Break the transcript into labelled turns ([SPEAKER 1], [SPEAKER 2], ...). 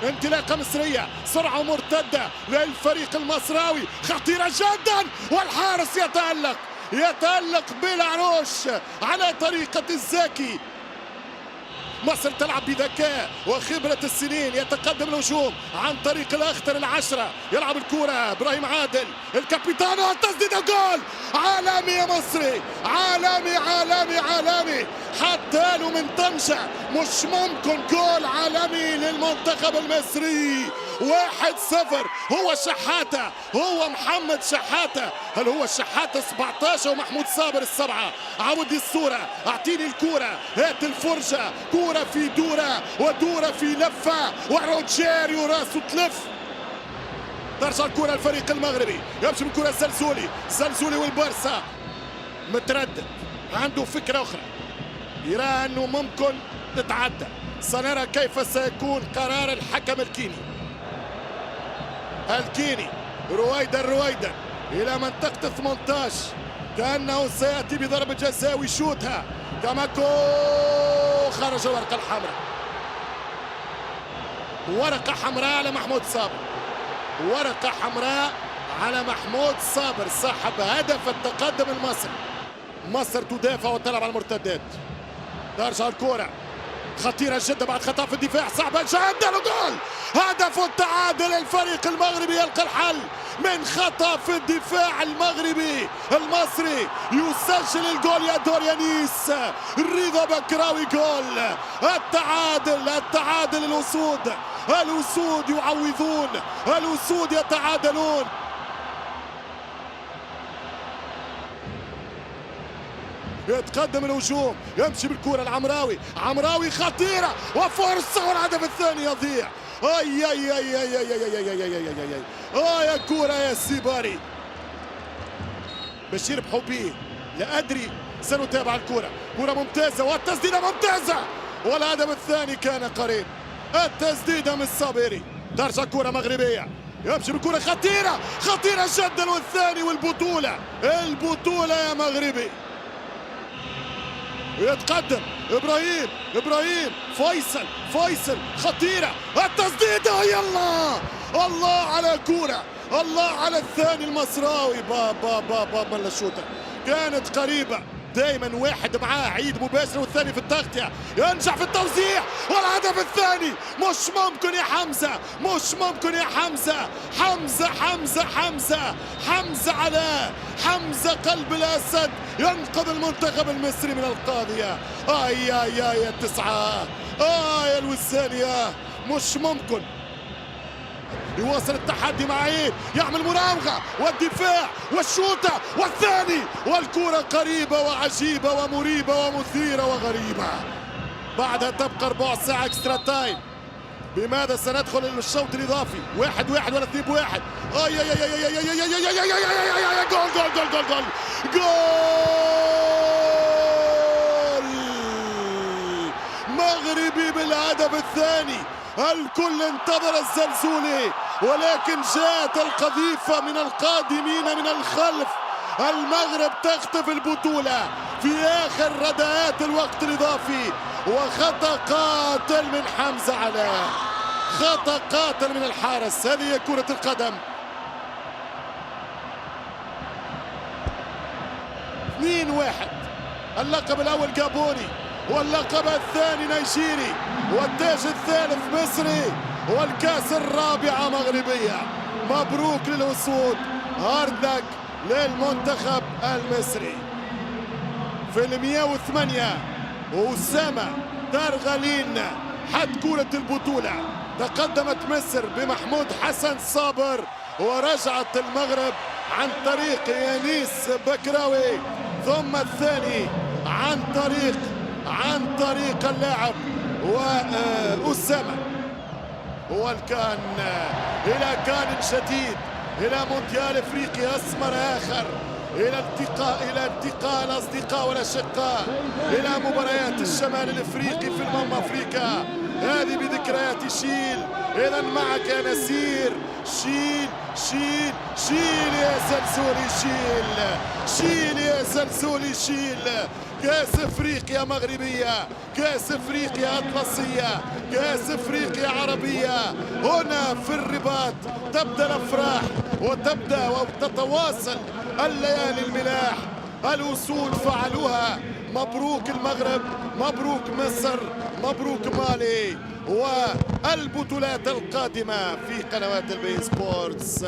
[SPEAKER 1] انطلاقة مصرية، سرعة مرتدة للفريق المصراوي، خطيرة جدا، والحارس يتألق بالعروش على طريقة الزاكي. مصر تلعب بذكاء وخبرة السنين، يتقدم الهجوم عن طريق الأخطر العشرة، يلعب الكرة إبراهيم عادل الكابيتانو، التسديدة جول. عالمي يا مصري، عالمي عالمي عالمي، حتى له من طنجة، مش ممكن جول عالمي للمنتخب المصري. 1-0. هو شحاتة، هو محمد شحاتة. هل هو الشحاتة 17 ومحمود صابر السبعة؟ عودي الصورة، اعطيني الكرة، هات الفرجة، كرة في دورة ودورة في لفة، وروجيريو راسه تلف. ترجع الكرة الفريق المغربي، يمشي بالكرة الزلزولي والبرسا متردد، عنده فكرة أخرى، يرى أنه ممكن تتعدى. سنرى كيف سيكون قرار الحكم الكيني. رويدا إلى منطقة 18، كأنه سيأتي بضربة جزاء ويشوتها. كاماكو خرج الورقة الحمراء، ورقة حمراء على محمود صابر، ورقة حمراء على محمود صابر صاحب هدف التقدم المصري. مصر تدافع وتلعب على المرتدات. ترجع الكرة خطيرة جدا بعد خطأ في الدفاع، صعبة جدا، وجول. هدف التعادل، الفريق المغربي يلقى الحل من خطأ في الدفاع المغربي. المصري يسجل الجول يا دوريانيس رضا بكراوي، جول التعادل. الأسود يعوضون، الأسود يتعادلون. يتقدم الهجوم، يمشي بالكرة العمراوي خطيرة وفرصة، والهدف الثاني يضيع. اي اي اي اي اي اي اي اي اي اي اي يا كرة يا سيباري. بشير بحبيه، لا ادري، سنتابع الكرة، كرة ممتازة والتسديدة ممتازة، والهدف الثاني كان قريب. التسديدة من الصابري، ترجع كرة مغربية، يمشي بالكرة خطيرة جدا، والثاني والبطولة يا مغربي. يتقدم ابراهيم فيصل خطيره، التسديده، يلا الله على كوره، الله على الثاني المصراوي. بابا من الشوطه كانت قريبه، دائما واحد معاه عيد مباشر والثاني في التغطيه، ينجح في التوزيع، والهدف الثاني. مش ممكن يا حمزه علاء، حمزه قلب الاسد ينقذ المنتخب المصري من القاضيه. يا التسعه، يا الوسانيه، مش ممكن. يواصل التحدي مع عيد، يعمل مراوغة والدفاع والشوطة والثاني، والكرة قريبة وعجيبة ومريبة ومثيرة وغريبة. بعدها تبقى 4 ساعة اكسترا تايم. بماذا سندخل للشوط الإضافي؟ 1-1 ولا 2-1؟ جول مغربي بالهدف الثاني. الكل انتظر الزلزولي، ولكن جاءت القذيفة من القادمين من الخلف. المغرب تخطف البطولة في آخر رداءات الوقت الإضافي، وخطأ قاتل من حمزة علاء، خطأ قاتل من الحارس. هذه هي كرة القدم. 2-1. اللقب الأول جابوني، واللقب الثاني نيجيري، والتاج الثالث مصري، والكاس الرابعة مغربية. مبروك للأسود، هارد لك للمنتخب المصري. في 108 أسامة دارغالين حد كرة البطولة. تقدمت مصر بمحمود حسن صابر، ورجعت المغرب عن طريق يانيس بكراوي، ثم الثاني عن طريق اللاعب وأسامة. والكان إلى كان جديد، إلى مونديال افريقيا اسمر آخر، إلى التقاء الأصدقاء والأشقاء، إلى مباريات الشمال الافريقي في افريقيا. هذه بذكريات شيل. إذا معك يا نسير. شيل شيل شيل يا زلزولي شيل. شيل يا زلزولي شيل. كاس افريقيا مغربية، كاس افريقيا اطلسية، كاس افريقيا عربية. هنا في الرباط تبدا الافراح وتبدا وتتواصل الليالي الملاح. الوصول فعلوها. مبروك المغرب، مبروك مصر، مبروك مالي. والبطولات القادمة في قنوات البي سبورتس.